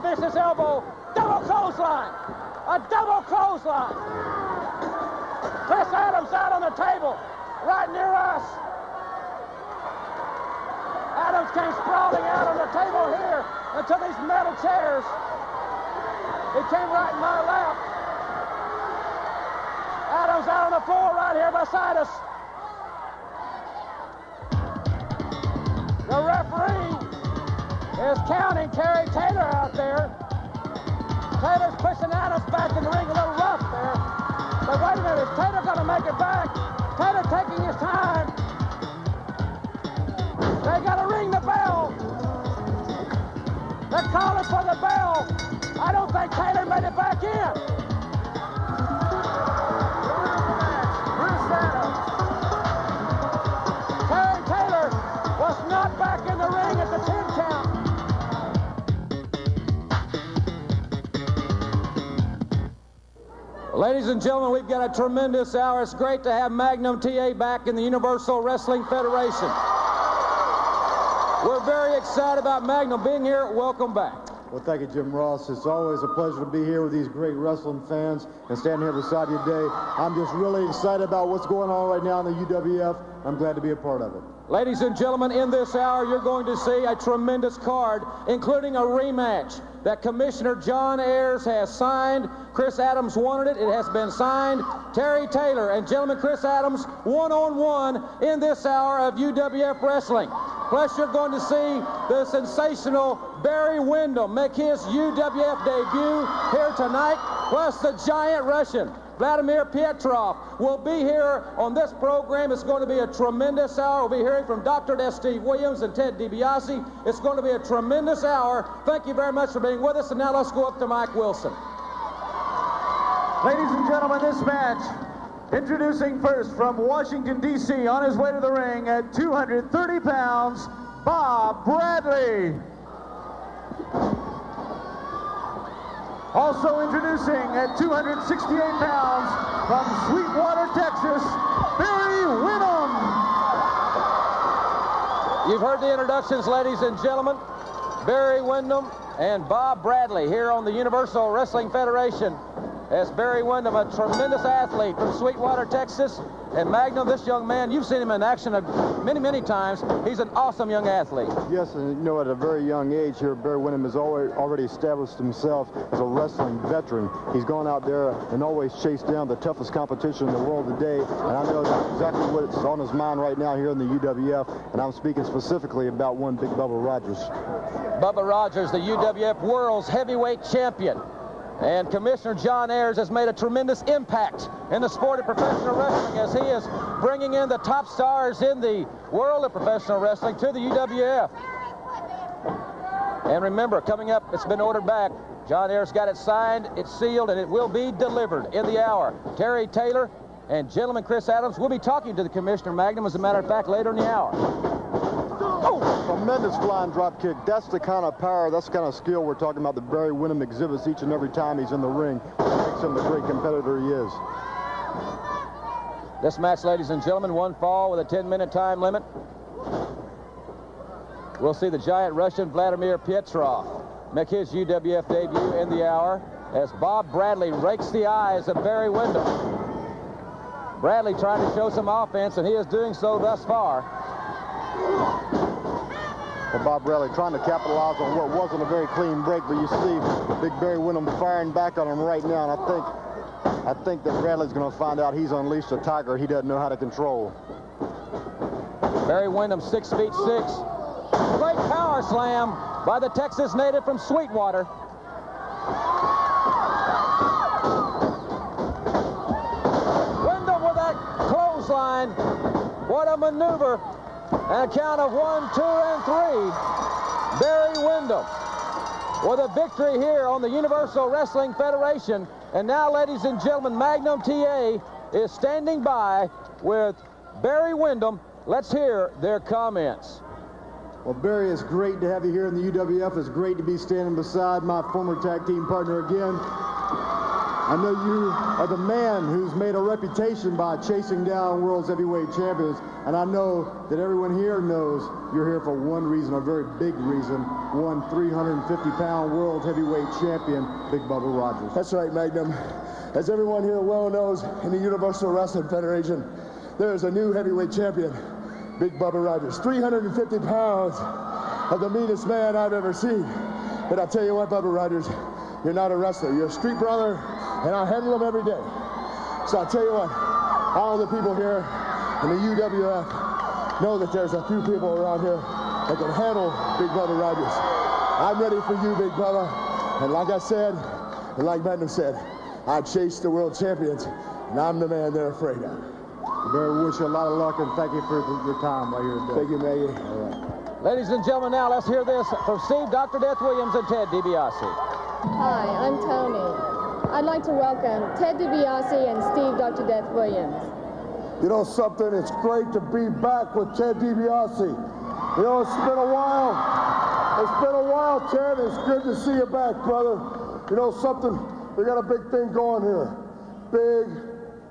vicious elbow. Double clothesline. A double clothesline. Chris Adams out on the table, right near us. Adams came sprawling out on the table here into these metal chairs. He came right in my lap. Adams out on the floor right here beside us. The referee is counting Terry Taylor out there. Taylor's pushing Adams back in the ring, a little rough there. But wait a minute, is Taylor going to make it back? Taylor taking his time. They got to ring the bell. They're calling for the bell. I don't think Taylor made it back in. Chris Adams. Terry Taylor was not back in the ring at the 10 count. Ladies and gentlemen, we've got a tremendous hour. It's great to have Magnum TA back in the Universal Wrestling Federation. We're very excited about Magnum being here. Welcome back. Well, thank you, Jim Ross. It's always a pleasure to be here with these great wrestling fans and stand here beside you today. I'm just really excited about what's going on right now in the UWF. I'm glad to be a part of it. Ladies and gentlemen, in this hour, you're going to see a tremendous card, including a rematch that Commissioner John Ayers has signed. Chris Adams wanted it. It has been signed. Terry Taylor and gentleman Chris Adams one-on-one in this hour of UWF Wrestling. Plus, you're going to see the sensational Barry Windham make his UWF debut here tonight. Plus, the giant Russian Vladimir Petrov will be here on this program. It's going to be a tremendous hour. We'll be hearing from Dr. S. Steve Williams and Ted DiBiase. It's going to be a tremendous hour. Thank you very much for being with us. And now let's go up to Mike Wilson. Ladies and gentlemen, this match, introducing first from Washington, D.C., on his way to the ring at 230 pounds, Bob Bradley. Also introducing at 268 pounds from Sweetwater, Texas, Barry Windham. You've heard the introductions, ladies and gentlemen. Barry Windham and Bob Bradley here on the Universal Wrestling Federation. As Barry Windham, a tremendous athlete from Sweetwater, Texas, and Magnum, this young man, you've seen him in action many, many times. He's an awesome young athlete. Yes, and you know, at a very young age here, Barry Windham has already established himself as a wrestling veteran. He's gone out there and always chased down the toughest competition in the world today, and I know that's exactly what's on his mind right now here in the UWF, and I'm speaking specifically about one Big Bubba Rogers. Bubba Rogers, the UWF World's Heavyweight Champion. And Commissioner John Ayers has made a tremendous impact in the sport of professional wrestling as he is bringing in the top stars in the world of professional wrestling to the UWF. And remember, coming up, it's been ordered back. John Ayers got it signed, it's sealed, and it will be delivered in the hour. Terry Taylor and gentleman Chris Adams will be talking to the Commissioner Magnum, as a matter of fact, later in the hour. Oh, tremendous flying drop kick. That's the kind of power, that's the kind of skill we're talking about that Barry Windham exhibits each and every time he's in the ring. That makes him the great competitor he is. This match, ladies and gentlemen, one fall with a 10-minute time limit. We'll see the giant Russian Vladimir Petrov make his UWF debut in the hour as Bob Bradley rakes the eyes of Barry Windham. Bradley trying to show some offense, and he is doing so thus far. Well, Bob Bradley trying to capitalize on what wasn't a very clean break, but you see Big Barry Windham firing back on him right now, and I think that Bradley's going to find out he's unleashed a tiger he doesn't know how to control. Barry Windham, 6 feet 6. Great power slam by the Texas native from Sweetwater. Windham with that clothesline. What a maneuver. And a count of 1, 2, and 3. Barry Windham with a victory here on the Universal Wrestling Federation. And now, ladies and gentlemen, Magnum TA is standing by with Barry Windham. Let's hear their comments. Well, Barry, it's great to have you here in the UWF. It's great to be standing beside my former tag team partner again. I know you are the man who's made a reputation by chasing down world's heavyweight champions, and I know that everyone here knows you're here for one reason, a very big reason, one 350-pound world heavyweight champion, Big Bubba Rogers. That's right, Magnum. As everyone here well knows, in the Universal Wrestling Federation, there is a new heavyweight champion, Big Bubba Rogers. 350 pounds of the meanest man I've ever seen. But I'll tell you what, Bubba Rogers, you're not a wrestler. You're a street brother, and I handle them every day. So I'll tell you what, all the people here in the UWF know that there's a few people around here that can handle Big Bubba Rogers. I'm ready for you, Big Bubba. And like I said, and like Magnum said, I chased the world champions, and I'm the man they're afraid of. I wish you a lot of luck, and thank you for your time while you're Thank you, Maggie. All right. Ladies and gentlemen, now let's hear this from Steve, Dr. Death Williams, and Ted DiBiase. Hi, I'm Tony. I'd like to welcome Ted DiBiase and Steve, Dr. Death Williams. You know something? It's great to be back with Ted DiBiase. You know, it's been a while. It's been a while, Ted. It's good to see you back, brother. You know something? We got a big thing going here.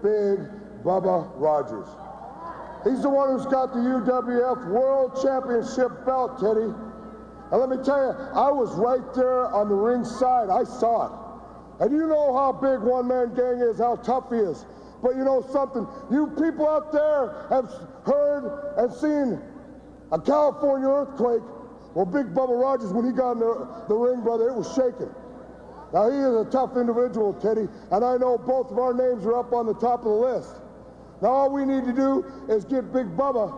Big Bubba Rogers. He's the one who's got the UWF World Championship belt, Teddy. And let me tell you, I was right there on the ring side. I saw it. And you know how big One Man Gang is, how tough he is. But you know something? You people out there have heard and seen a California earthquake. Well, Big Bubba Rogers, when he got in the ring, brother, it was shaking. Now, he is a tough individual, Teddy, and I know both of our names are up on the top of the list. Now, all we need to do is get Big Bubba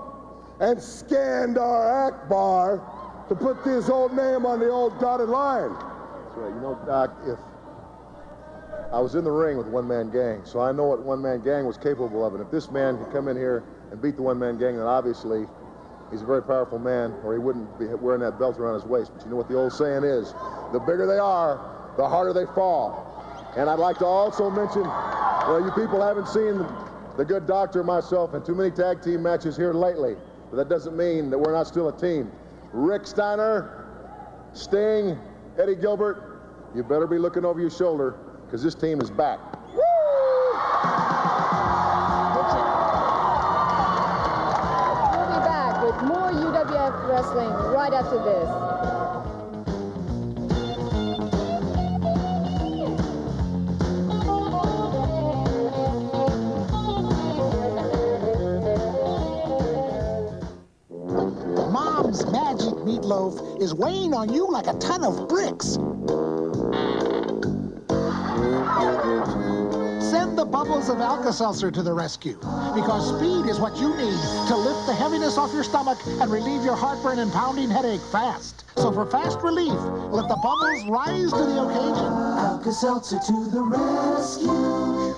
and Skandar Akbar to put this old name on the old dotted line. That's right. You know, Doc, if I was in the ring with One Man Gang, so I know what One Man Gang was capable of, and if this man could come in here and beat the One Man Gang, then obviously he's a very powerful man, or he wouldn't be wearing that belt around his waist. But you know what the old saying is, the bigger they are, the harder they fall. And I'd like to also mention, well, you people haven't seen the Good Doctor and myself in too many tag team matches here lately, but that doesn't mean that we're not still a team. Rick Steiner, Sting, Eddie Gilbert, you better be looking over your shoulder, because this team is back. We'll be back with more UWF wrestling right after this. Mom's magic meatloaf is weighing on you like a ton of bricks. Send the bubbles of Alka-Seltzer to the rescue, because speed is what you need to lift the heaviness off your stomach and relieve your heartburn and pounding headache fast. So for fast relief, let the bubbles rise to the occasion. Alka-Seltzer to the rescue.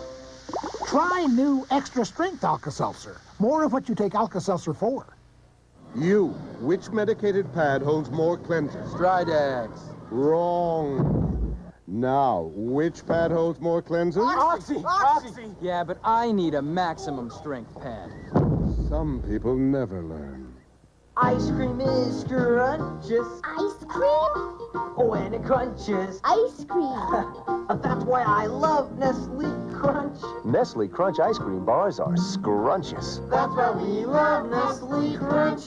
Try new extra strength Alka-Seltzer. More of what you take Alka-Seltzer for. You, which medicated pad holds more cleansers? Stridax. Wrong. Now, which pad holds more cleansers? Oxy! Yeah, but I need a maximum strength pad. Some people never learn. Ice cream is scrumptious. Ice cream? Oh, and it crunches. Ice cream. That's why I love Nestle Crunch. Nestle Crunch ice cream bars are scrumptious. That's why we love Nestle Crunch.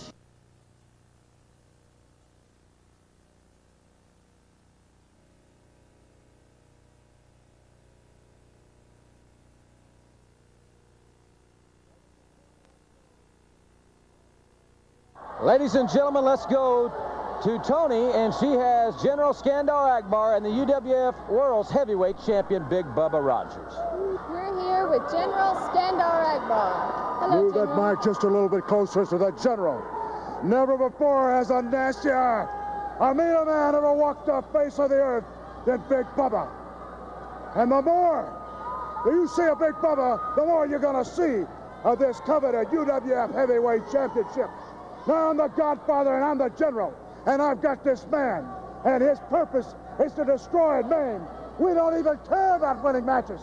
Ladies and gentlemen, let's go to Tony, and she has General Skandar Akbar and the UWF World's Heavyweight Champion, Big Bubba Rogers. We're here with General Skandar Akbar. Hello, Move that General. mic just a little bit closer to the general. Never before has a nastier, a meaner man ever walked the face of the earth than Big Bubba. And the more that you see a Big Bubba, the more you're going to see of this coveted UWF Heavyweight Championship. Now I'm the Godfather and I'm the General, and I've got this man, and his purpose is to destroy and maim. We don't even care about winning matches.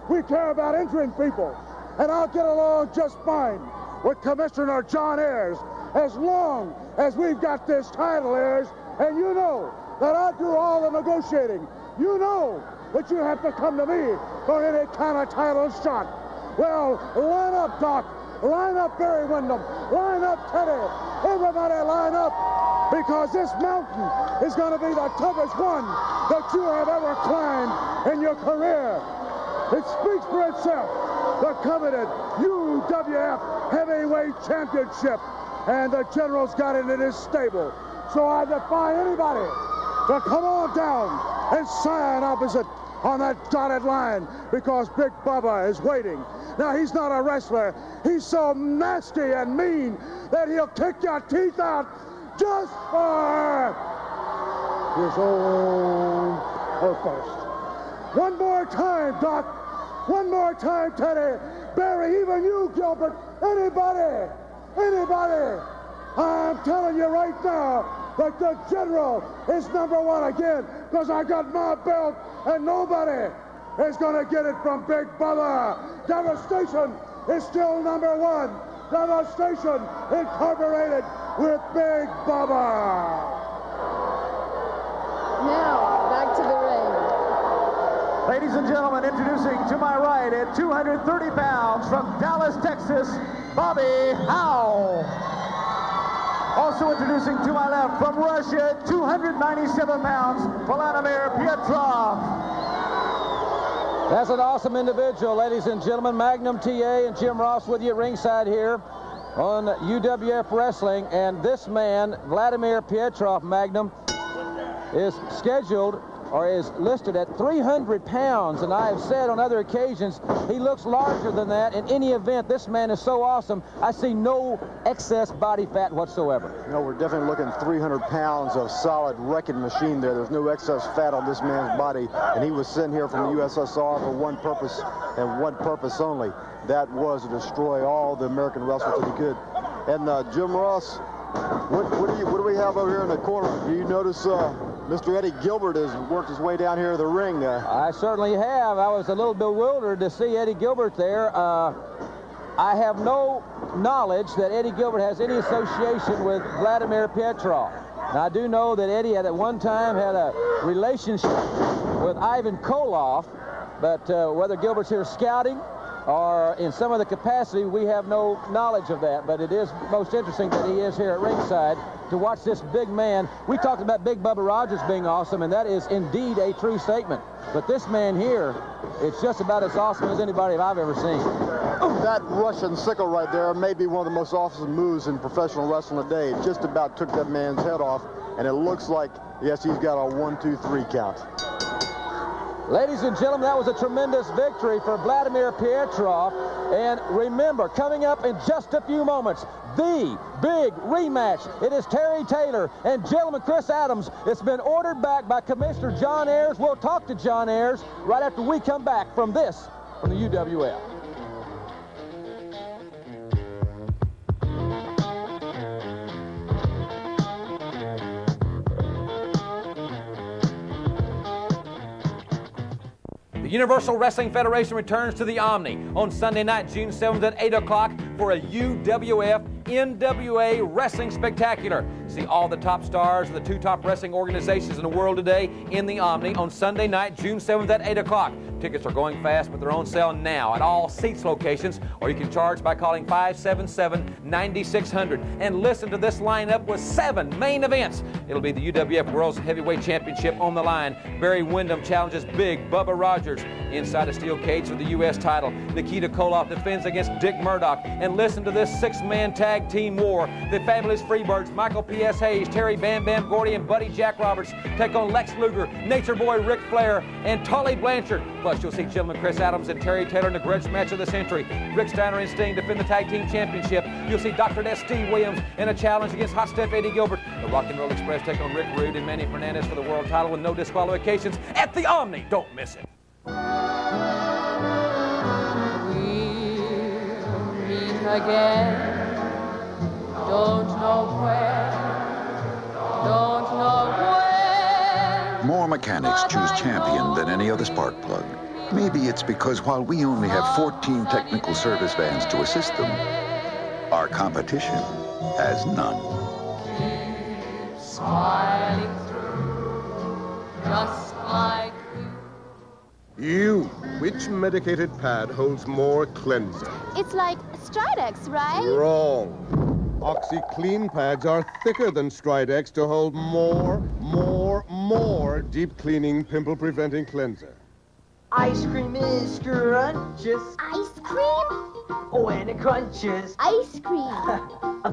We care about injuring people, and I'll get along just fine with Commissioner John Ayers as long as we've got this title, Ayers, and you know that I do all the negotiating. You know but you have to come to me for any kind of title shot. Well, line up, Doc. Line up, Barry Windham. Line up, Teddy. Everybody line up, because this mountain is going to be the toughest one that you have ever climbed in your career. It speaks for itself. The coveted UWF Heavyweight Championship. And the General's got it in his stable. So I defy anybody to come on down and sign opposite on that dotted line, because Big Bubba is waiting. Now, he's not a wrestler. He's so nasty and mean that he'll kick your teeth out just for his own purpose. One more time, Doc. One more time, Teddy. Barry, even you, Gilbert. Anybody. I'm telling you right now that the General is #1 again, because I got my belt, and nobody is going to get it from Big Bubba. Devastation is still #1. Devastation Incorporated with Big Bubba. Now, back to the ring. Ladies and gentlemen, introducing to my right at 230 pounds from Dallas, Texas, Bobby Howe. Also introducing to my left from Russia, 297 pounds, Vladimir Pietrov. That's an awesome individual, ladies and gentlemen. Magnum TA and Jim Ross with you at ringside here on UWF Wrestling. And this man, Vladimir Pietrov, Magnum, is scheduled or is listed at 300 pounds, and I have said on other occasions he looks larger than that. In any event, this man is so awesome, I see no excess body fat whatsoever. You know, we're definitely looking 300 pounds of solid wrecking machine there. There's no excess fat on this man's body, and he was sent here from the USSR for one purpose and one purpose only. That was to destroy all the American wrestlers that he could. And Jim Ross, what do we have over here in the corner? Do you notice Mr. Eddie Gilbert has worked his way down here to the ring? I certainly have. I was a little bewildered to see Eddie Gilbert there. I have no knowledge that Eddie Gilbert has any association with Vladimir Pietrov. Now, I do know that Eddie at one time had a relationship with Ivan Koloff, but whether Gilbert's here scouting or in some other capacity, we have no knowledge of that. But it is most interesting that he is here at ringside to watch this big man. We talked about Big Bubba Rogers being awesome, and that is indeed a true statement. But this man here, it's just about as awesome as anybody I've ever seen. That Russian sickle right there may be one of the most awesome moves in professional wrestling today. It just about took that man's head off, and it looks like, yes, he's got a 1, 2, 3 count. Ladies and gentlemen, that was a tremendous victory for Vladimir Pietrov. And remember, coming up in just a few moments, the big rematch. It is Terry Taylor and gentleman Chris Adams. It's been ordered back by Commissioner John Ayers. We'll talk to John Ayers right after we come back from this, from the UWF. The Universal Wrestling Federation returns to the Omni on Sunday night, June 7th at 8 o'clock for a UWF NWA Wrestling Spectacular. See all the top stars of the 2 top wrestling organizations in the world today in the Omni on Sunday night, June 7th at 8 o'clock. Tickets are going fast, but they're on sale now at all Seats locations, or you can charge by calling 577-9600. And listen to this lineup with 7 main events. It'll be the UWF World's Heavyweight Championship on the line. Barry Windham challenges Big Bubba Rogers inside a steel cage for the U.S. title. Nikita Koloff defends against Dick Murdoch. And listen to this 6-man tag team war. The Fabulous Freebirds, Michael P.S. Hayes, Terry Bam Bam Gordy, and Buddy Jack Roberts take on Lex Luger, Nature Boy Ric Flair, and Tully Blanchard. Plus, you'll see gentleman Chris Adams and Terry Taylor in the grudge match of the century. Rick Steiner and Sting defend the tag team championship. You'll see Dr. Death Steve Williams in a challenge against Hot Stuff Eddie Gilbert. The Rock and Roll Express take on Rick Rude and Manny Fernandez for the world title with no disqualifications at the Omni. Don't miss it. We'll meet again. Don't know where. Don't know when. More mechanics choose Champion than any other spark plug. Maybe it's because while we only have 14 technical service vans to assist them, our competition has none. Keep smiling through, just like you You, which medicated pad holds more cleanser? It's like Stridex, right? Wrong. OxyClean pads are thicker than Stridex to hold more deep cleaning, pimple preventing cleanser. Ice cream is scrunches. Ice cream? When it crunches. Ice cream.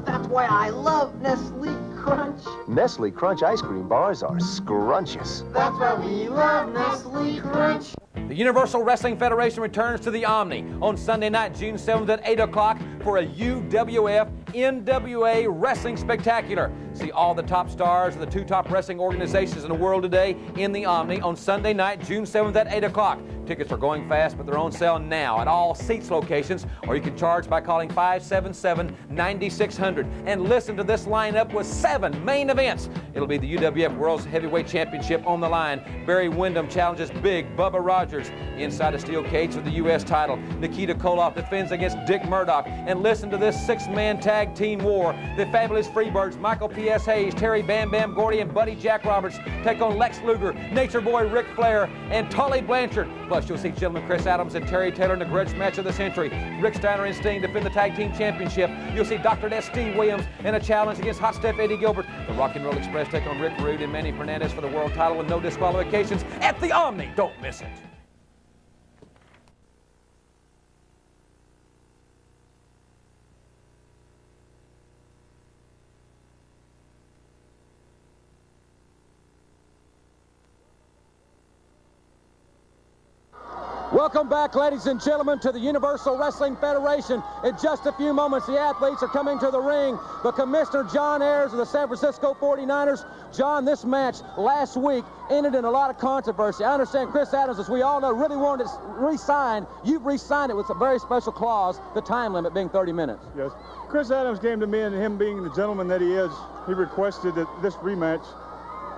That's why I love Nestle Crunch. Nestle Crunch ice cream bars are scrumptious. That's why we love Nestle Crunch. The Universal Wrestling Federation returns to the Omni on Sunday night, June 7th at 8 o'clock for a UWF NWA Wrestling Spectacular. See all the top stars of the two top wrestling organizations in the world today in the Omni on Sunday night, June 7th at 8 o'clock. Tickets are going fast, but they're on sale now at all Seats locations, or you can charge by calling 577-9600. And listen to this lineup with 7 main events. It'll be the UWF World's Heavyweight Championship on the line. Barry Windham challenges Big Bubba Rogers inside a steel cage for the U.S. title. Nikita Koloff defends against Dick Murdoch. And listen to this 6-man tag team war. The Fabulous Freebirds, Michael P.S. Hayes, Terry Bam Bam Gordy, and Buddy Jack Roberts take on Lex Luger, Nature Boy Ric Flair, and Tully Blanchard. Plus, you'll see Gentleman Chris Adams and Terry Taylor in the grudge match of the century. Rick Steiner and Sting defend the tag team championship. You'll see Dr. Death Steve Williams in a challenge against Hot Steph Eddie Gilbert. The Rock and Roll Express take on Rick Rude and Manny Fernandez for the world title with no disqualifications at the Omni. Don't miss it. Welcome back, ladies and gentlemen, to the Universal Wrestling Federation. In just a few moments, the athletes are coming to the ring. The Commissioner John Ayers of the San Francisco 49ers. John, this match last week ended in a lot of controversy. I understand Chris Adams, as we all know, really wanted it re-signed. You've re-signed it with a very special clause, the time limit being 30 minutes. Yes. Chris Adams came to me, and him being the gentleman that he is, he requested this rematch.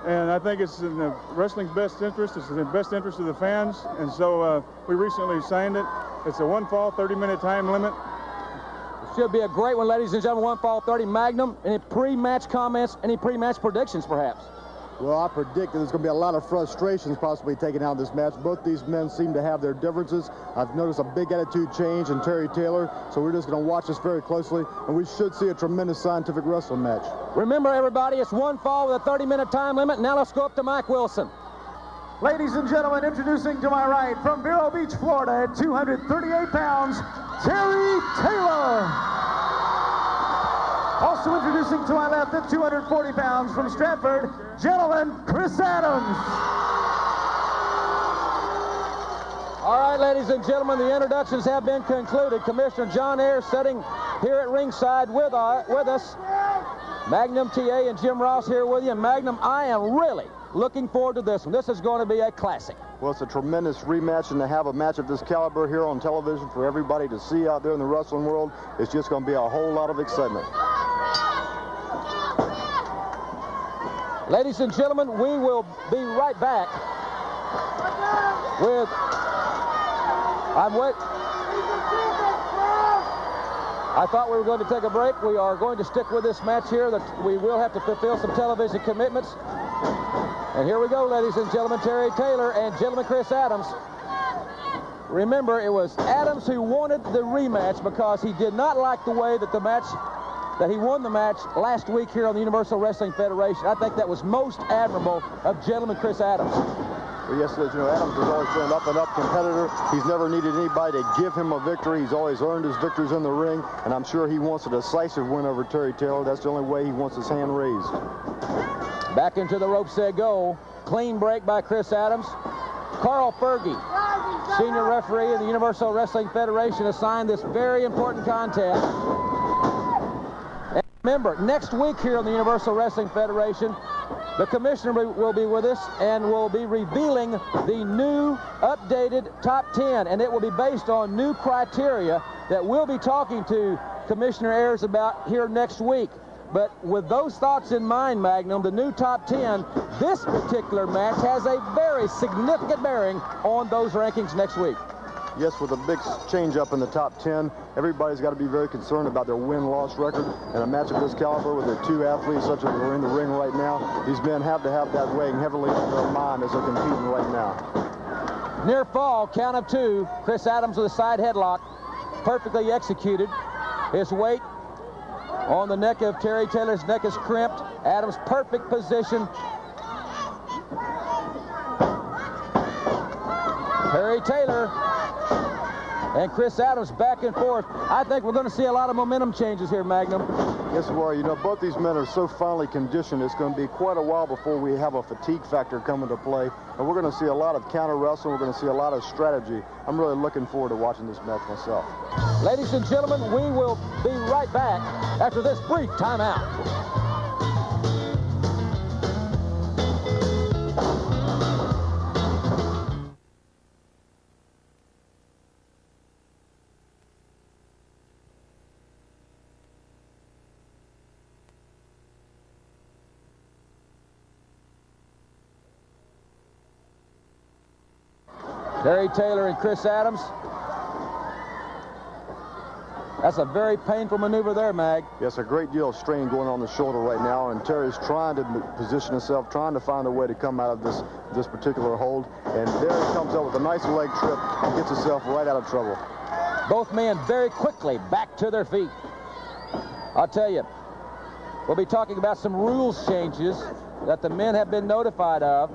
And I think it's in the wrestling's best interest. It's in the best interest of the fans. And so we recently signed it. It's a one-fall, 30-minute time limit. It should be a great one, ladies and gentlemen. One fall, 30 Magnum. Any pre-match comments, any pre-match predictions, perhaps? Well, I predict that there's going to be a lot of frustrations possibly taken out of this match. Both these men seem to have their differences. I've noticed a big attitude change in Terry Taylor, so we're just going to watch this very closely, and we should see a tremendous scientific wrestling match. Remember, everybody, it's one fall with a 30-minute time limit. Now let's go up to Mike Wilson. Ladies and gentlemen, introducing to my right from Vero Beach, Florida, at 238 pounds, Terry Taylor. Also introducing to my left at 240 pounds from Stratford, gentleman Chris Adams. All right, ladies and gentlemen, the introductions have been concluded. Commissioner John Ayers sitting here at ringside with us. Magnum TA and Jim Ross here with you. And Magnum, I am really looking forward to this one. This is going to be a classic. Well, it's a tremendous rematch, and to have a match of this caliber here on television for everybody to see out there in the wrestling world, it's just going to be a whole lot of excitement. Ladies and gentlemen, we will be right back with... I thought we were going to take a break. We are going to stick with this match here. That we will have to fulfill some television commitments. And here we go, ladies and gentlemen, Terry Taylor and gentleman Chris Adams. Remember, it was Adams who wanted the rematch because he did not like the way that he won the match last week here on the Universal Wrestling Federation. I think that was most admirable of gentleman Chris Adams. Well, yes, you know, Adams has always been an up-and-up competitor. He's never needed anybody to give him a victory. He's always earned his victories in the ring, and I'm sure he wants a decisive win over Terry Taylor. That's the only way he wants his hand raised. Back into the ropes they go. Clean break by Chris Adams. Carl Fergie, senior referee in the Universal Wrestling Federation, assigned this very important contest. And remember, next week here on the Universal Wrestling Federation, the commissioner will be with us and will be revealing the new updated top 10, and it will be based on new criteria that we'll be talking to Commissioner Ayers about here next week. But with those thoughts in mind, Magnum, the new top 10, this particular match has a very significant bearing on those rankings next week. Yes, with a big change up in the top 10, everybody's got to be very concerned about their win-loss record. And a match of this caliber with the two athletes such as are in the ring right now, these men have to have that weighing heavily on their mind as they're competing right now. Near fall, count of 2. Chris Adams with a side headlock. Perfectly executed. His weight on the neck of Terry Taylor's neck is crimped. Adams' perfect position. Terry Taylor and Chris Adams back and forth. I think we're going to see a lot of momentum changes here, Magnum. Yes, we are. You know, both these men are so finely conditioned, it's going to be quite a while before we have a fatigue factor come into play. And we're going to see a lot of counter wrestling. We're going to see a lot of strategy. I'm really looking forward to watching this match myself. Ladies and gentlemen, we will be right back after this brief timeout. Terry Taylor and Chris Adams. That's a very painful maneuver there, Mag. Yes, a great deal of strain going on the shoulder right now, and Terry's trying to position himself, trying to find a way to come out of this particular hold. And there he comes up with a nice leg trip and gets himself right out of trouble. Both men very quickly back to their feet. I'll tell you, we'll be talking about some rules changes that the men have been notified of.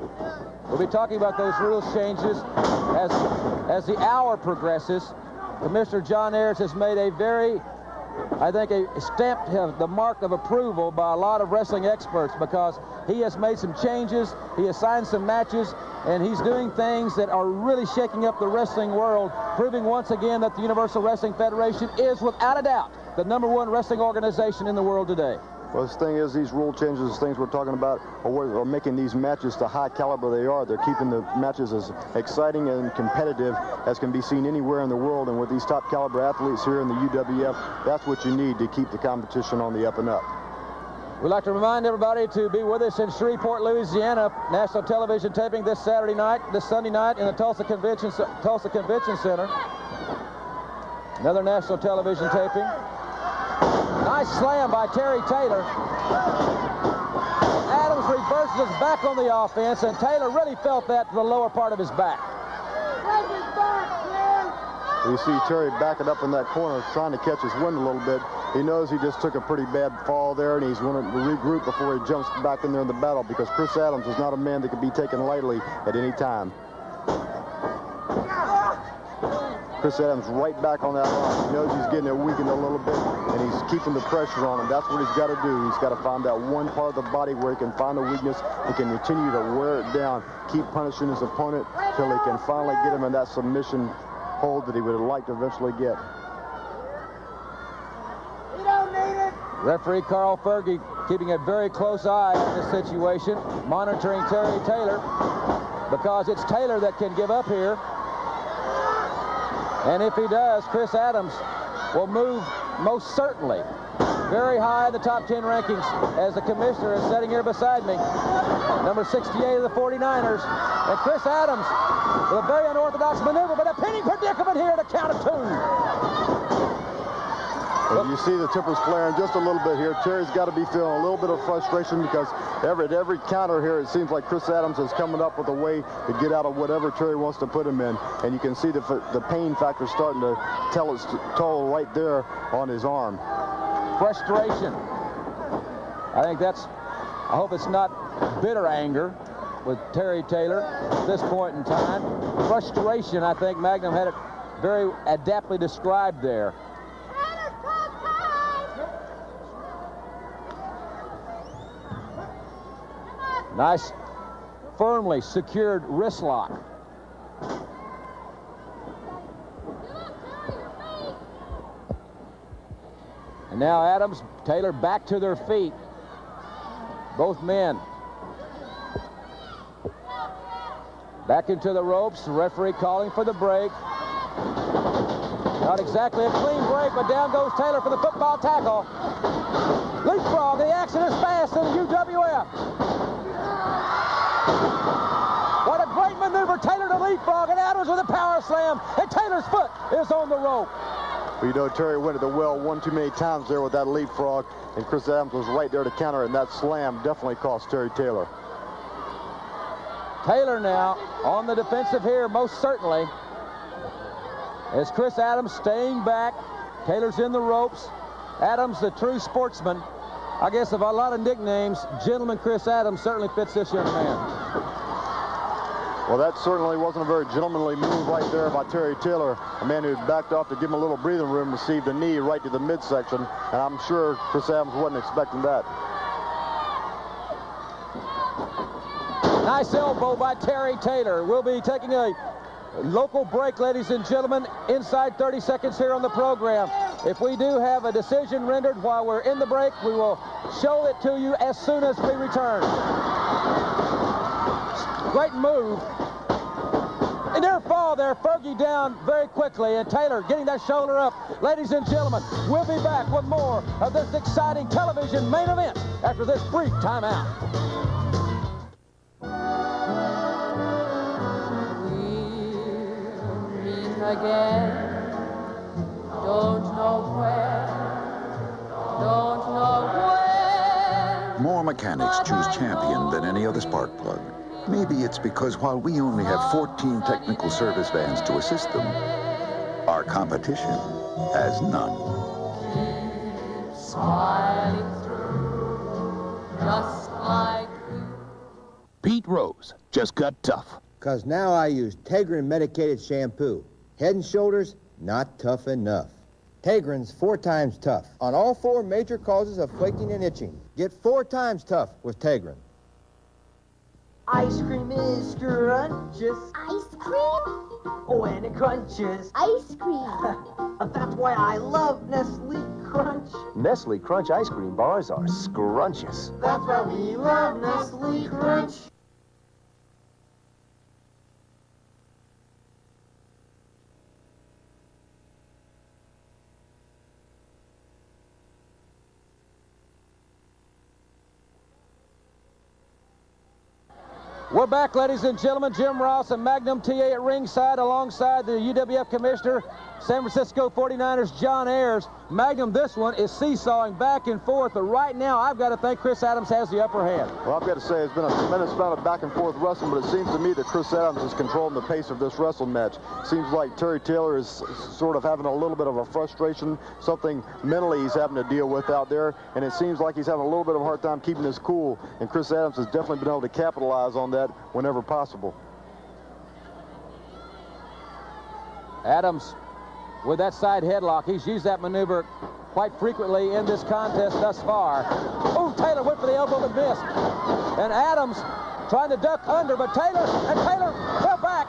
We'll be talking about those rules changes as the hour progresses. Commissioner John Ayers has made a very, I think, stamped the mark of approval by a lot of wrestling experts, because he has made some changes, he has signed some matches, and he's doing things that are really shaking up the wrestling world, proving once again that the Universal Wrestling Federation is, without a doubt, the #1 wrestling organization in the world today. Well, the thing is, these rule changes, the things we're talking about, are making these matches the high caliber they are. They're keeping the matches as exciting and competitive as can be seen anywhere in the world. And with these top caliber athletes here in the UWF, that's what you need to keep the competition on the up and up. We'd like to remind everybody to be with us in Shreveport, Louisiana, national television taping this Sunday night in the Tulsa Convention Center. Another national television taping. Nice slam by Terry Taylor. Adams reverses his back on the offense, and Taylor really felt that to the lower part of his back. You see Terry backing up in that corner, trying to catch his wind a little bit. He knows he just took a pretty bad fall there, and he's wanting to regroup before he jumps back in there in the battle, because Chris Adams is not a man that can be taken lightly at any time. Chris Adams right back on that line. He knows he's getting it weakened a little bit, and he's keeping the pressure on him. That's what he's got to do. He's got to find that one part of the body where he can find a weakness. He can continue to wear it down, keep punishing his opponent till he can finally get him in that submission hold that he would like to eventually get. Referee Carl Fergie keeping a very close eye on this situation, monitoring Terry Taylor, because it's Taylor that can give up here. And if he does, Chris Adams will move most certainly very high in the top 10 rankings, as the commissioner is sitting here beside me. Number 68 of the 49ers. And Chris Adams with a very unorthodox maneuver, but a pinning predicament here at a count of 2. And you see the tempers flaring just a little bit here. Terry's got to be feeling a little bit of frustration, because at every counter here, it seems like Chris Adams is coming up with a way to get out of whatever Terry wants to put him in. And you can see the pain factor starting to tell its toll right there on his arm. Frustration. I hope it's not bitter anger with Terry Taylor at this point in time. Frustration, I think Magnum had it very adeptly described there. Nice, firmly secured wrist lock. And now Adams, Taylor back to their feet. Both men back into the ropes. The referee calling for the break. Not exactly a clean break, but down goes Taylor for the football tackle. Leapfrog, the action is fast in the UWF. What a great maneuver, Taylor to leapfrog, and Adams with a power slam, and Taylor's foot is on the rope. Well, you know, Terry went at the well one too many times there with that leapfrog, and Chris Adams was right there to counter, and that slam definitely cost Terry Taylor. Taylor now on the defensive here, most certainly. As Chris Adams staying back. Taylor's in the ropes. Adams, the true sportsman. I guess of a lot of nicknames, Gentleman Chris Adams certainly fits this young man. Well, that certainly wasn't a very gentlemanly move right there by Terry Taylor. A man who had backed off to give him a little breathing room, received a knee right to the midsection, and I'm sure Chris Adams wasn't expecting that. Nice elbow by Terry Taylor. We'll be taking a local break, ladies and gentlemen, inside 30 seconds here on the program. If we do have a decision rendered while we're in the break, we will show it to you as soon as we return. Great move. And their fall there, Fergie down very quickly, and Taylor getting that shoulder up. Ladies and gentlemen, we'll be back with more of this exciting television main event after this brief timeout. Again, don't know where, don't know when. More mechanics choose Champion than any other spark plug. Maybe it's because while we only have 14 technical service vans to assist them, our competition has none. Keep smiling through, just like you. Pete Rose just got tough. 'Cause now I use Tegrin medicated shampoo. Head and Shoulders, not tough enough. Tegrin's 4 times tough on all 4 major causes of flaking and itching. Get 4 times tough with Tegrin. Ice cream is scrumptious. Ice cream? Oh, and it crunches. Ice cream. That's why I love Nestle Crunch. Nestle Crunch ice cream bars are scrumptious. That's why we love Nestle Crunch. We're back, ladies and gentlemen. Jim Ross and Magnum TA at ringside alongside the UWF Commissioner, San Francisco 49ers, John Ayers. Magnum, this one is seesawing back and forth, but right now I've got to think Chris Adams has the upper hand. Well, I've got to say it's been a tremendous amount of back and forth wrestling, but it seems to me that Chris Adams is controlling the pace of this wrestling match. Seems like Terry Taylor is sort of having a little bit of a frustration, something mentally he's having to deal with out there, and it seems like he's having a little bit of a hard time keeping his cool, and Chris Adams has definitely been able to capitalize on that whenever possible. Adams with that side headlock. He's used that maneuver quite frequently in this contest thus far. Oh, Taylor went for the elbow but missed. And Adams trying to duck under, but Taylor fell back.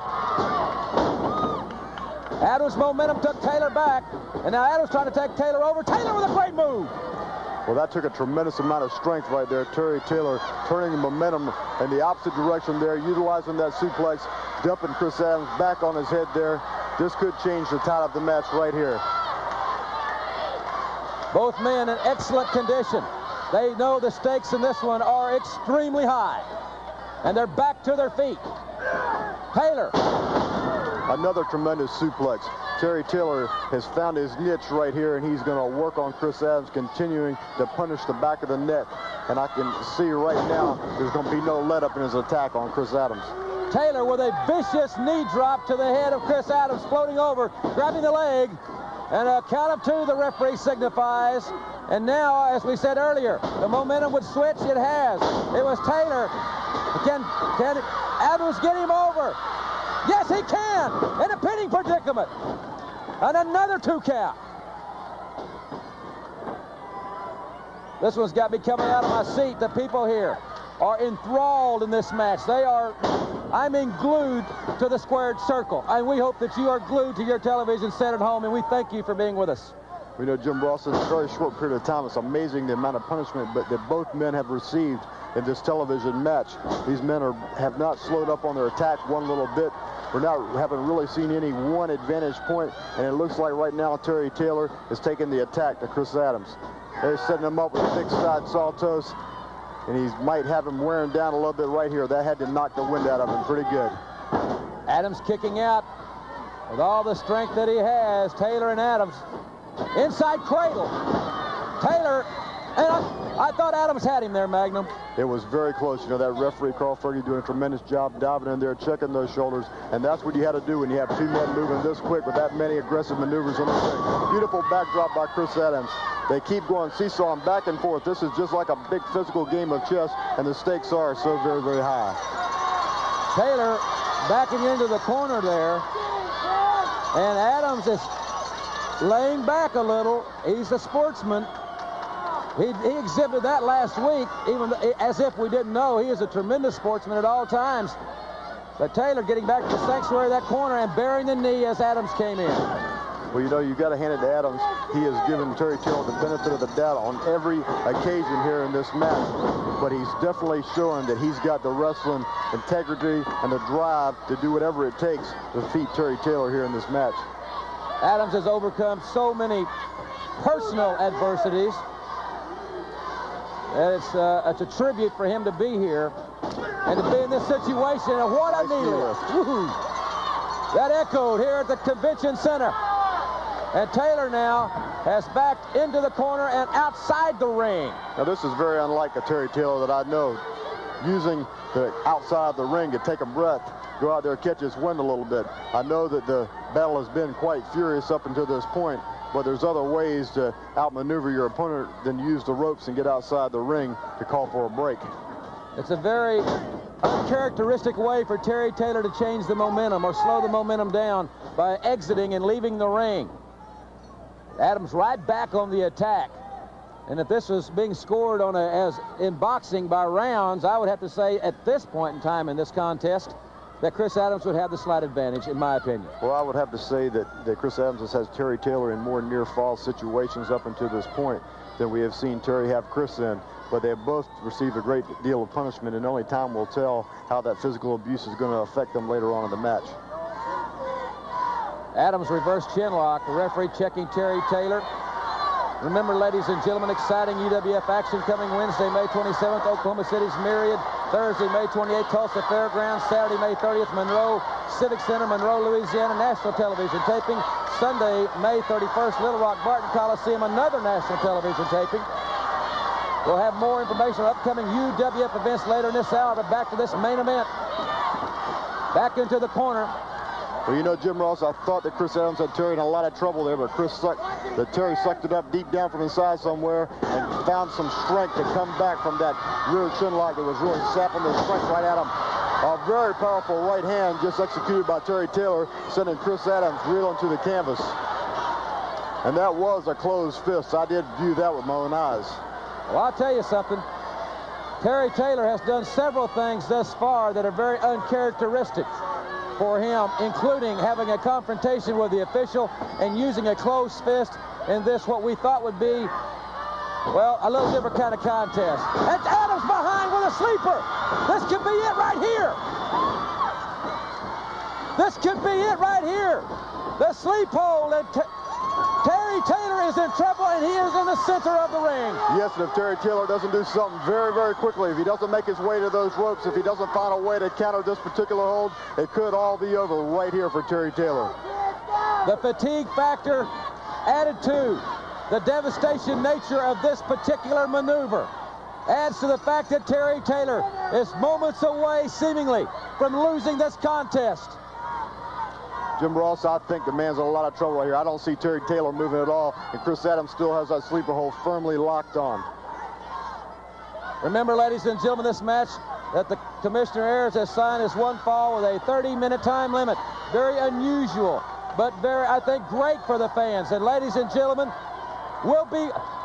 Adams' momentum took Taylor back, and now Adams trying to take Taylor over. Taylor with a great move. Well, that took a tremendous amount of strength right there. Terry Taylor turning the momentum in the opposite direction there, utilizing that suplex, dumping Chris Adams back on his head there. This could change the tide of the match right here. Both men in excellent condition. They know the stakes in this one are extremely high. And they're back to their feet. Taylor. Another tremendous suplex. Terry Taylor has found his niche right here, and he's going to work on Chris Adams, continuing to punish the back of the neck. And I can see right now there's going to be no let-up in his attack on Chris Adams. Taylor with a vicious knee drop to the head of Chris Adams, floating over, grabbing the leg. And a count of 2, the referee signifies. And now, as we said earlier, the momentum would switch. It has. It was Taylor. Can Adams get him over? Yes, he can. In a pinning predicament. And another 2 count. This one's got me coming out of my seat. The people here are enthralled in this match. They are, I mean, glued to the squared circle. And we hope that you are glued to your television set at home, and we thank you for being with us. We know, Jim Ross, in a very short period of time, it's amazing the amount of punishment that both men have received in this television match. These men have not slowed up on their attack one little bit. Haven't really seen any one advantage point, and it looks like right now Terry Taylor is taking the attack to Chris Adams. They're setting him up with a big side saltos, and he might have him wearing down a little bit right here. That had to knock the wind out of him pretty good. Adams kicking out with all the strength that he has. Taylor and Adams. Inside cradle. Taylor, and I thought Adams had him there, Magnum. It was very close. You know, that referee, Carl Fergie, doing a tremendous job diving in there, checking those shoulders. And that's what you had to do when you have two men moving this quick with that many aggressive maneuvers on the ring. Beautiful backdrop by Chris Adams. They keep going seesawing back and forth. This is just like a big physical game of chess, and the stakes are so very, very high. Taylor backing into the corner there. And Adams is laying back a little. He's a sportsman. He exhibited that last week, even as if we didn't know. He is a tremendous sportsman at all times. But Taylor getting back to the sanctuary of that corner and burying the knee as Adams came in. Well, you know, you've got to hand it to Adams. He has given Terry Taylor the benefit of the doubt on every occasion here in this match. But he's definitely showing that he's got the wrestling integrity and the drive to do whatever it takes to defeat Terry Taylor here in this match. Adams has overcome so many personal adversities. And it's a tribute for him to be here and to be in this situation. And what a knee lift. That echoed here at the convention center. And Taylor now has backed into the corner and outside the ring. Now, this is very unlike a Terry Taylor that I know. Using the outside of the ring to take a breath, go out there, catch his wind a little bit. I know that the battle has been quite furious up until this point, but there's other ways to outmaneuver your opponent than use the ropes and get outside the ring to call for a break. It's a very uncharacteristic way for Terry Taylor to change the momentum or slow the momentum down by exiting and leaving the ring. Adams right back on the attack. And if this was being scored on as in boxing by rounds, I would have to say at this point in time in this contest that Chris Adams would have the slight advantage, in my opinion. Well, I would have to say that Chris Adams has Terry Taylor in more near-fall situations up until this point than we have seen Terry have Chris in. But they have both received a great deal of punishment, and only time will tell how that physical abuse is going to affect them later on in the match. Adams reverse chin lock. The referee checking Terry Taylor. Remember, ladies and gentlemen, exciting UWF action coming Wednesday, May 27th, Oklahoma City's Myriad. Thursday, May 28th, Tulsa Fairgrounds. Saturday, May 30th, Monroe Civic Center, Monroe, Louisiana, national television taping. Sunday, May 31st, Little Rock Barton Coliseum, another national television taping. We'll have more information on upcoming UWF events later in this hour, but back to this main event. Back into the corner. Well, you know, Jim Ross, I thought that Chris Adams had Terry in a lot of trouble there, but Terry sucked it up deep down from inside somewhere and found some strength to come back from that rear chin lock that was really sapping the strength right at him. A very powerful right hand just executed by Terry Taylor, sending Chris Adams reeling to the canvas. And that was a closed fist. I did view that with my own eyes. Well, I'll tell you something. Terry Taylor has done several things thus far that are very uncharacteristic for him, including having a confrontation with the official and using a closed fist in this, what we thought would be, well, a little different kind of contest. And Adams behind with a sleeper. This could be it right here. This could be it right here. The sleep hold, and Terry Taylor is in trouble, and he is in the center of the ring. Yes, and if Terry Taylor doesn't do something very, very quickly, if he doesn't make his way to those ropes, if he doesn't find a way to counter this particular hold, it could all be over right here for Terry Taylor. The fatigue factor added to the devastation nature of this particular maneuver adds to the fact that Terry Taylor is moments away, seemingly, from losing this contest. Jim Ross, I think the man's in a lot of trouble right here. I don't see Terry Taylor moving at all, and Chris Adams still has that sleeper hold firmly locked on. Remember, ladies and gentlemen, this match that the Commissioner Ayers has signed is one fall with a 30-minute time limit. Very unusual, but very, I think, great for the fans. And ladies and gentlemen,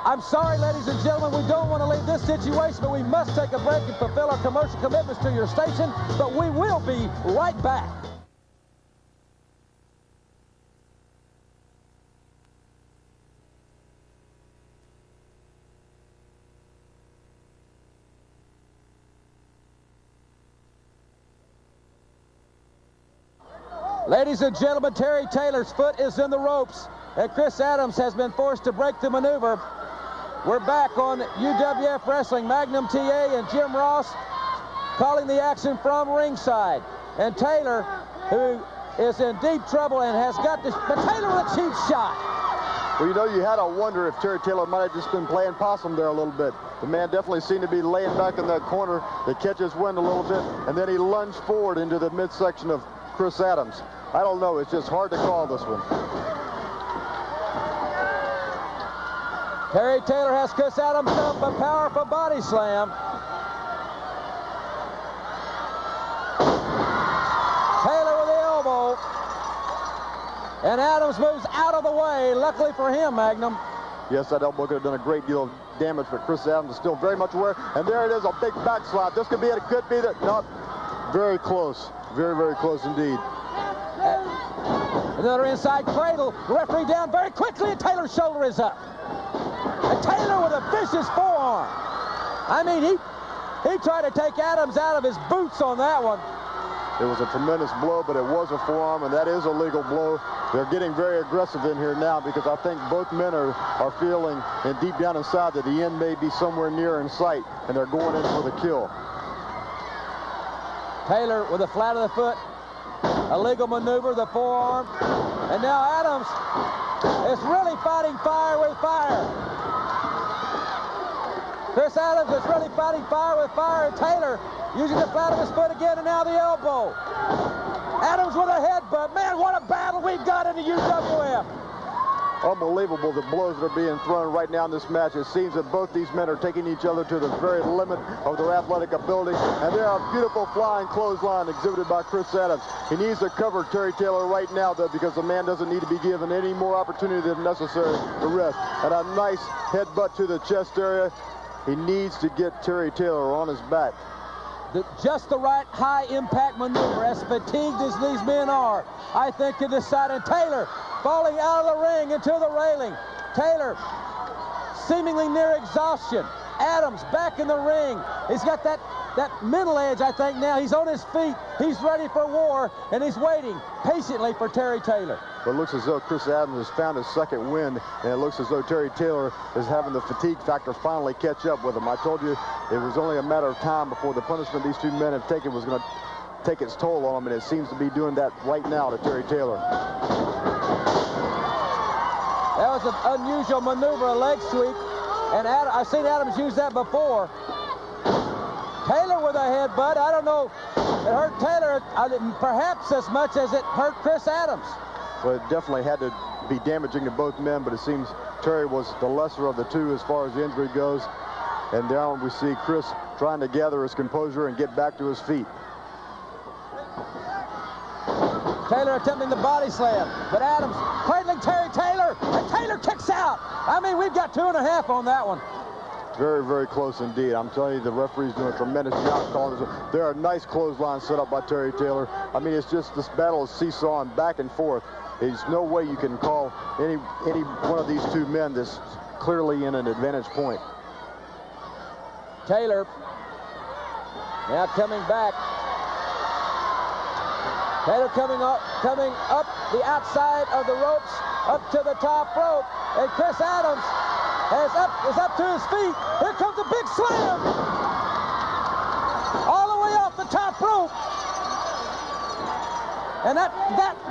I'm sorry, ladies and gentlemen, we don't want to leave this situation, but we must take a break and fulfill our commercial commitments to your station, but we will be right back. Ladies and gentlemen, Terry Taylor's foot is in the ropes, and Chris Adams has been forced to break the maneuver. We're back on UWF Wrestling. Magnum TA and Jim Ross calling the action from ringside. And Taylor, who is in deep trouble and has got this, but Taylor with a cheap shot. Well, you know, you had to wonder if Terry Taylor might have just been playing possum there a little bit. The man definitely seemed to be laying back in that corner to catch his wind a little bit, and then he lunged forward into the midsection of Chris Adams. I don't know. It's just hard to call this one. Terry Taylor has Chris Adams up, a powerful body slam. Taylor with the elbow. And Adams moves out of the way. Luckily for him, Magnum. Yes, that elbow could have done a great deal of damage, but Chris Adams is still very much aware. And there it is, a big backslide. This could be it. It could be that. Not very close. Very, very close indeed. Another inside cradle. The referee down very quickly, and Taylor's shoulder is up. And Taylor with a vicious forearm. I mean, he tried to take Adams out of his boots on that one. It was a tremendous blow, but it was a forearm, and that is a legal blow. They're getting very aggressive in here now because I think both men are feeling, and deep down inside, that the end may be somewhere near in sight, and they're going in for the kill. Taylor with the flat of the foot. A legal maneuver, the forearm. And now Adams is really fighting fire with fire. Chris Adams is really fighting fire with fire. Taylor using the flat of his foot again, and now the elbow. Adams with a headbutt. Man, what a battle we've got in the UWF. Unbelievable the blows that are being thrown right now in this match. It seems that both these men are taking each other to the very limit of their athletic ability. And there are beautiful flying clothesline exhibited by Chris Adams. He needs to cover Terry Taylor right now, though, because the man doesn't need to be given any more opportunity than necessary to rest. And a nice headbutt to the chest area. He needs to get Terry Taylor on his back. Just the right high-impact maneuver, as fatigued as these men are, I think, to decide. And Taylor falling out of the ring into the railing. Taylor seemingly near exhaustion. Adams back in the ring. He's got that middle edge, I think, now. He's on his feet. He's ready for war, and he's waiting patiently for Terry Taylor. But it looks as though Chris Adams has found his second wind, and it looks as though Terry Taylor is having the fatigue factor finally catch up with him. I told you it was only a matter of time before the punishment these two men have taken was going to take its toll on him, and it seems to be doing that right now to Terry Taylor. That was an unusual maneuver, a leg sweep, and I've seen Adams use that before. Taylor with a headbutt. I don't know. It hurt Taylor perhaps as much as it hurt Chris Adams. Well, it definitely had to be damaging to both men, but it seems Terry was the lesser of the two as far as the injury goes. And now we see Chris trying to gather his composure and get back to his feet. Taylor attempting the body slam, but Adams cradling Terry Taylor, and Taylor kicks out. I mean, we've got 2.5 on that one. Very, very close indeed. I'm telling you, the referee's doing a tremendous job calling this. There are nice clotheslines set up by Terry Taylor. I mean, it's just this battle is seesawing back and forth. There's no way you can call any one of these two men this clearly in an advantage point. Taylor now coming back. Taylor coming up the outside of the ropes, up to the top rope, and Chris Adams is up to his feet. Here comes a big slam, all the way off the top rope. And that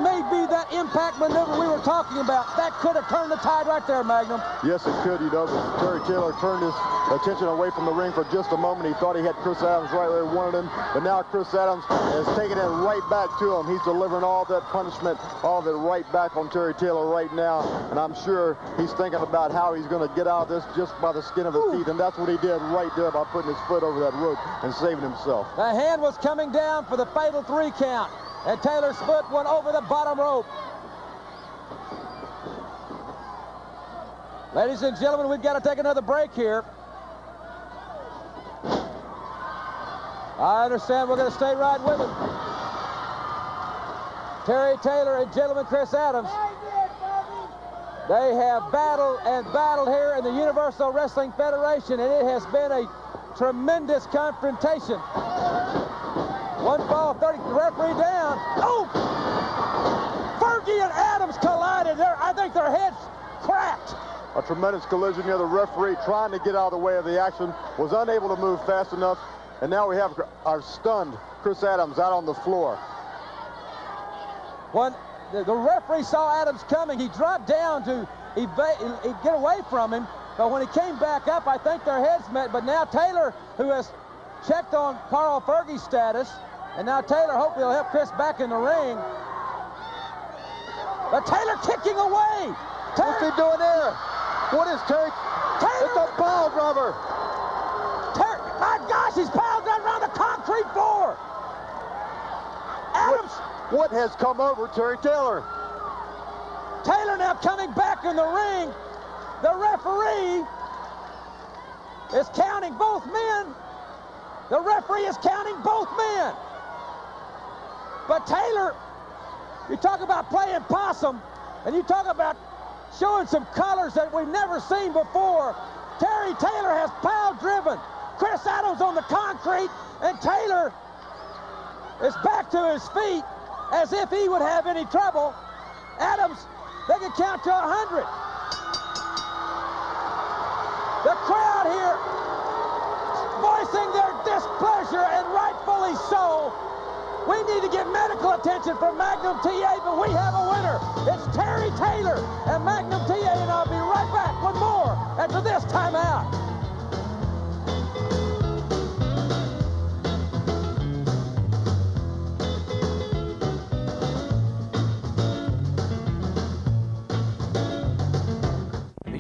may be that impact maneuver we were talking about. That could have turned the tide right there, Magnum. Yes, it could, you know, but Terry Taylor turned his attention away from the ring for just a moment. He thought he had Chris Adams right where he wanted him, but now Chris Adams is taking it right back to him. He's delivering all that punishment, all of it right back on Terry Taylor right now, and I'm sure he's thinking about how he's going to get out of this just by the skin of his teeth, and that's what he did right there by putting his foot over that rope and saving himself. The hand was coming down for the fatal 3 count. And Taylor's foot went over the bottom rope. Ladies and gentlemen, we've got to take another break here. I understand we're going to stay right with him. Terry Taylor and gentleman Chris Adams. They have battled and battled here in the Universal Wrestling Federation, and it has been a tremendous confrontation. One fall, 30, the referee down. Oh! Fergie and Adams collided there. I think their heads cracked. A tremendous collision here. The referee trying to get out of the way of the action was unable to move fast enough. And now we have our stunned Chris Adams out on the floor. When the referee saw Adams coming, he dropped down to get away from him. But when he came back up, I think their heads met. But now Taylor, who has checked on Carl Fergie's status, and now Taylor hopefully will help Chris back in the ring. But Taylor kicking away. What's he doing there? What is Taylor? It's a pile driver. My gosh, he's pile driving around the concrete floor. Adams. What has come over Terry Taylor? Taylor now coming back in the ring. The referee is counting both men. The referee is counting both men. But Taylor, you talk about playing possum, and you talk about showing some colors that we've never seen before. Terry Taylor has pile driven Chris Adams on the concrete, and Taylor is back to his feet as if he would have any trouble. Adams, they can count to 100. The crowd here voicing their displeasure, and rightfully so. We need to get medical attention from Magnum TA, but we have a winner. It's Terry Taylor and Magnum TA, and I'll be right back with more after this timeout.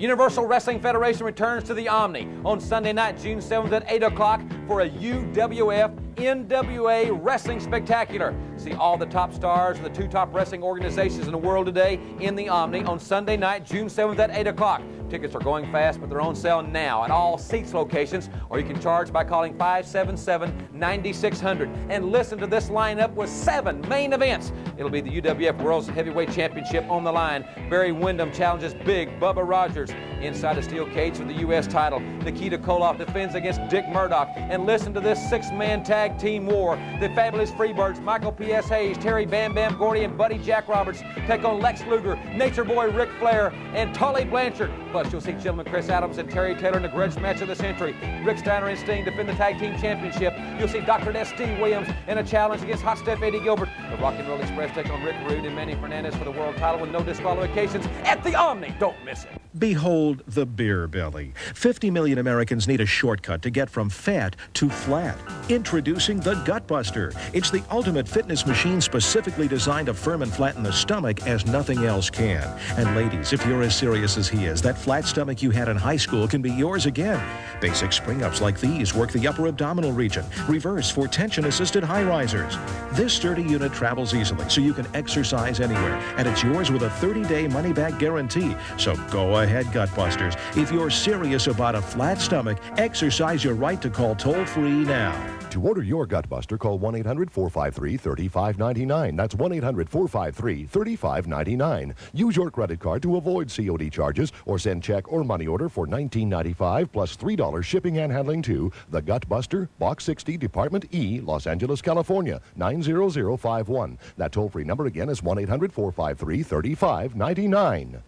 Universal Wrestling Federation returns to the Omni on Sunday night, June 7th at 8 o'clock for a UWF NWA Wrestling Spectacular. See all the top stars of the two top wrestling organizations in the world today in the Omni on Sunday night, June 7th at 8 o'clock. Tickets are going fast, but they're on sale now at all Seats locations, or you can charge by calling 577-9600. And listen to this lineup with 7 main events. It'll be the UWF World's Heavyweight Championship on the line. Barry Windham challenges Big Bubba Rogers inside a steel cage for the U.S. title. Nikita Koloff defends against Dick Murdoch. And listen to this 6-man tag team war. The Fabulous Freebirds, Michael P.S. Hayes, Terry Bam Bam Gordy, and Buddy Jack Roberts take on Lex Luger, Nature Boy Ric Flair, and Tully Blanchard. Plus, you'll see gentlemen Chris Adams and Terry Taylor in the grudge match of the century. Rick Steiner and Sting defend the tag team championship. You'll see Dr. Death Steve Williams in a challenge against Hot Steph Eddie Gilbert. The Rock and Roll Express take on Rick Rude and Manny Fernandez for the world title with no disqualifications at the Omni. Don't miss it. Behold the beer belly. 50 million Americans need a shortcut to get from fat to flat. Introducing the Gutbuster. It's the ultimate fitness machine specifically designed to firm and flatten the stomach as nothing else can. And ladies, if you're as serious as he is, that flat stomach you had in high school can be yours again. Basic spring-ups like these work the upper abdominal region. Reverse for tension-assisted high-risers. This sturdy unit travels easily, so you can exercise anywhere. And it's yours with a 30-day money-back guarantee. So go ahead, Gutbusters. If you're serious about a flat stomach, exercise your right to call toll-free now. To order your Gutbuster, call 1-800-453-3599. That's 1-800-453-3599. Use your credit card to avoid COD charges or send check or money order for $19.95 plus $3 shipping and handling to The Gutbuster, Box 60, Department E, Los Angeles, California, 90051. That toll-free number again is 1-800-453-3599.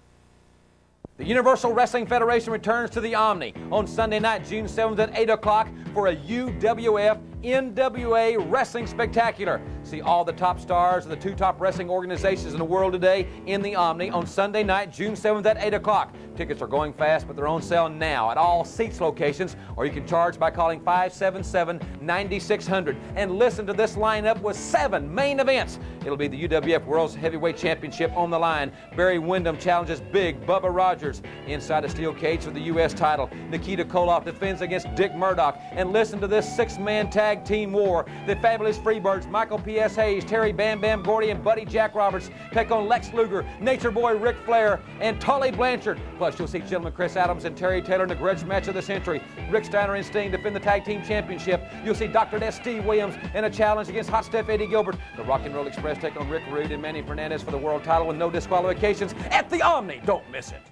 The Universal Wrestling Federation returns to the Omni on Sunday night, June 7th at 8 o'clock for a UWF NWA Wrestling Spectacular. See all the top stars of the two top wrestling organizations in the world today in the Omni on Sunday night, June 7th at 8 o'clock. Tickets are going fast, but they're on sale now at all Seats locations, or you can charge by calling 577-9600. And listen to this lineup with 7 main events. It'll be the UWF World's Heavyweight Championship on the line. Barry Windham challenges Big Bubba Rogers inside a steel cage for the U.S. title. Nikita Koloff defends against Dick Murdoch. And listen to this 6-man tag team war. The Fabulous Freebirds, Michael P.S. Hayes, Terry Bam Bam Gordy, and Buddy Jack Roberts take on Lex Luger, Nature Boy Ric Flair, and Tully Blanchard. Plus, you'll see gentlemen Chris Adams and Terry Taylor in the grudge match of the century. Rick Steiner and Sting defend the tag team championship. You'll see Dr. Death Steve Williams in a challenge against Hot Steph Eddie Gilbert. The Rock and Roll Express take on Rick Rude and Manny Fernandez for the world title with no disqualifications at the Omni. Don't miss it.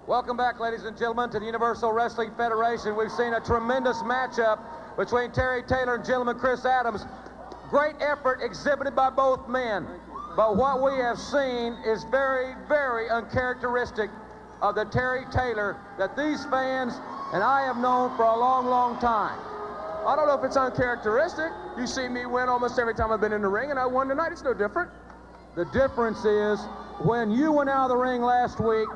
Welcome back, ladies and gentlemen, to the Universal Wrestling Federation. We've seen a tremendous matchup between Terry Taylor and gentleman Chris Adams. Great effort exhibited by both men. But what we have seen is very, very uncharacteristic of the Terry Taylor that these fans and I have known for a long, long time. I don't know if it's uncharacteristic. You see me win almost every time I've been in the ring, and I won tonight. It's no different. The difference is when you went out of the ring last week,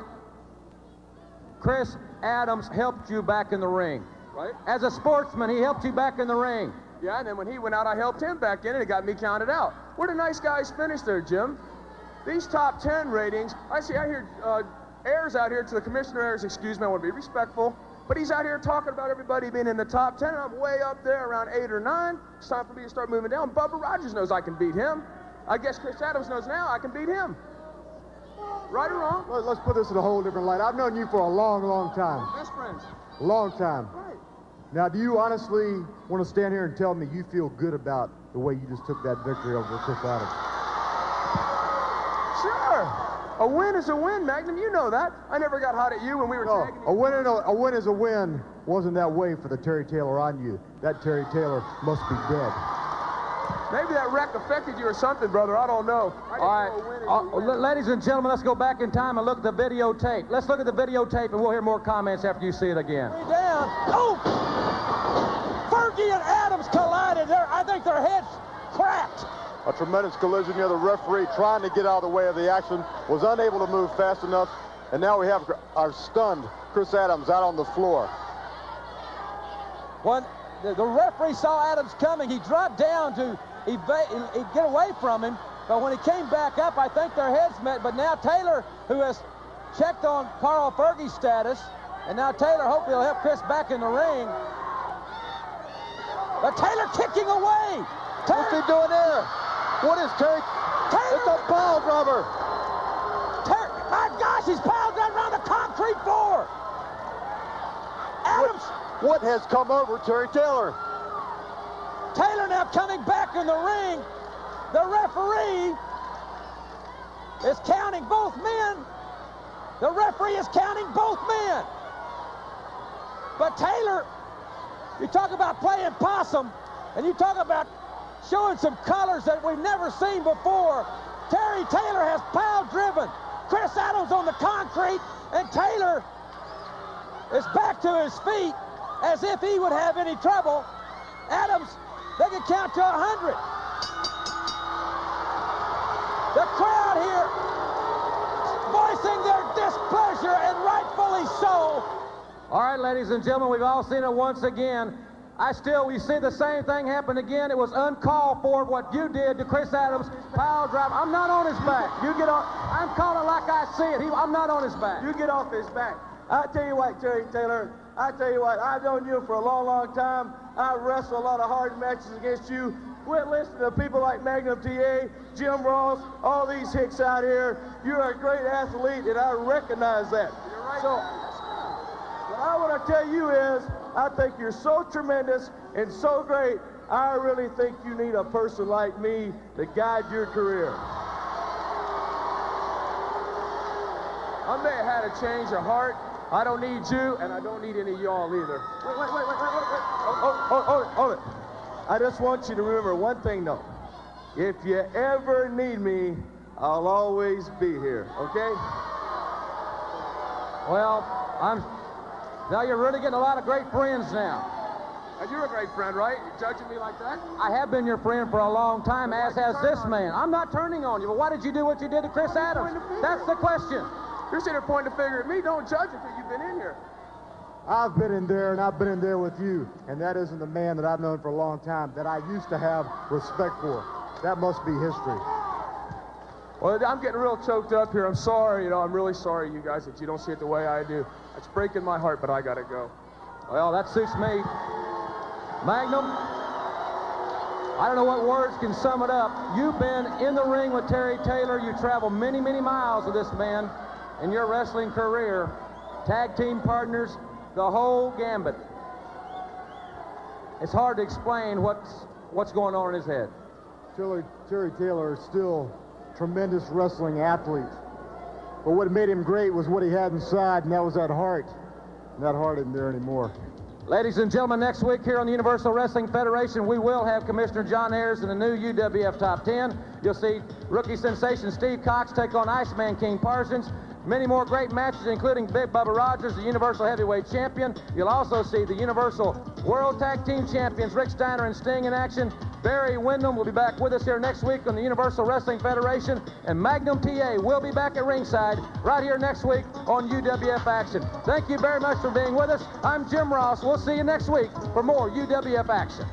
Chris Adams helped you back in the ring. Right. As a sportsman, he helped you back in the ring. Yeah, and then when he went out, I helped him back in, and it got me counted out. Where the nice guys finish there, Jim? These top 10 ratings, I hear Ayers out here, to the Commissioner Ayers, excuse me, I want to be respectful, but he's out here talking about everybody being in the top 10, and I'm way up there around 8 or 9. It's time for me to start moving down. Bubba Rogers knows I can beat him. I guess Chris Adams knows now I can beat him. Right or wrong? Let's put this in a whole different light. I've known you for a long, long time. Best friends. A long time. Right. Now, do you honestly want to stand here and tell me you feel good about the way you just took that victory over Chris Adams? Sure. A win is a win, Magnum. You know that. I never got hot at you when we were tagging you. A win is a win wasn't that way for the Terry Taylor on you. That Terry Taylor must be dead. Maybe that wreck affected you or something, brother. I don't know. All right. Ladies and gentlemen, let's go back in time and look at the videotape. Let's look at the videotape, and we'll hear more comments after you see it again. Down. Oh! Fergie and Adams collided there. I think their heads cracked. A tremendous collision here. The referee, trying to get out of the way of the action, was unable to move fast enough. And now we have our stunned Chris Adams out on the floor. When the referee saw Adams coming, he dropped down to get away from him. But when he came back up, I think their heads met. But now Taylor, who has checked on Carl Fergie's status, and now Taylor hopefully will help Chris back in the ring. But Taylor kicking away. What's he doing there? What is Terry? Taylor. It's a pile driver. My gosh, he's piled down around the concrete floor. Adams. What has come over Terry Taylor? Taylor now coming back in the ring. The referee is counting both men. The referee is counting both men. But Taylor, you talk about playing possum, and you talk about showing some colors that we've never seen before. Terry Taylor has pile driven Chris Adams on the concrete, and Taylor is back to his feet as if he would have any trouble. Adams, they can count to 100. The crowd here voicing their displeasure, and rightfully so. All right, ladies and gentlemen, we've all seen it once again. We see the same thing happen again. It was uncalled for what you did to Chris Adams. Pile drive. I'm not on his back. You get off. I'm calling like I see it. I'm not on his back. You get off his back. I tell you what, Terry Taylor, I've known you for a long, long time. I've wrestled a lot of hard matches against you. Quit listening to people like Magnum TA, Jim Ross, all these hicks out here. You're a great athlete, and I recognize that. You're right. So, what I want to tell you is, I think you're so tremendous and so great, I really think you need a person like me to guide your career. I may have had a change of heart. I don't need you, and I don't need any of y'all either. Wait. Hold it. I just want you to remember one thing, though. If you ever need me, I'll always be here, okay? Well, now you're really getting a lot of great friends now. And you're a great friend, right? You're judging me like that? I have been your friend for a long time, as has this man. I'm not turning on you, but why did you do what you did to Chris Adams? That's the question. You're sitting there pointing the finger at me. Don't judge until you've been in here. I've been in there, and I've been in there with you, and that isn't the man that I've known for a long time that I used to have respect for. That must be history. Well, I'm getting real choked up here. I'm sorry, I'm really sorry, you guys, that you don't see it the way I do. It's breaking my heart, but I gotta go. Well, that suits me. Magnum, I don't know what words can sum it up. You've been in the ring with Terry Taylor. You traveled many, many miles with this man in your wrestling career. Tag team partners, the whole gambit. It's hard to explain what's going on in his head. Terry Taylor is still a tremendous wrestling athlete. But what made him great was what he had inside, and that was that heart. And that heart isn't there anymore. Ladies and gentlemen, next week here on the Universal Wrestling Federation, we will have Commissioner John Ayers in the new UWF Top 10. You'll see rookie sensation Steve Cox take on Iceman King Parsons. Many more great matches, including Big Bubba Rogers, the Universal Heavyweight Champion. You'll also see the Universal World Tag Team Champions, Rick Steiner and Sting in action. Barry Windham will be back with us here next week on the Universal Wrestling Federation. And Magnum TA will be back at ringside right here next week on UWF Action. Thank you very much for being with us. I'm Jim Ross. We'll see you next week for more UWF Action.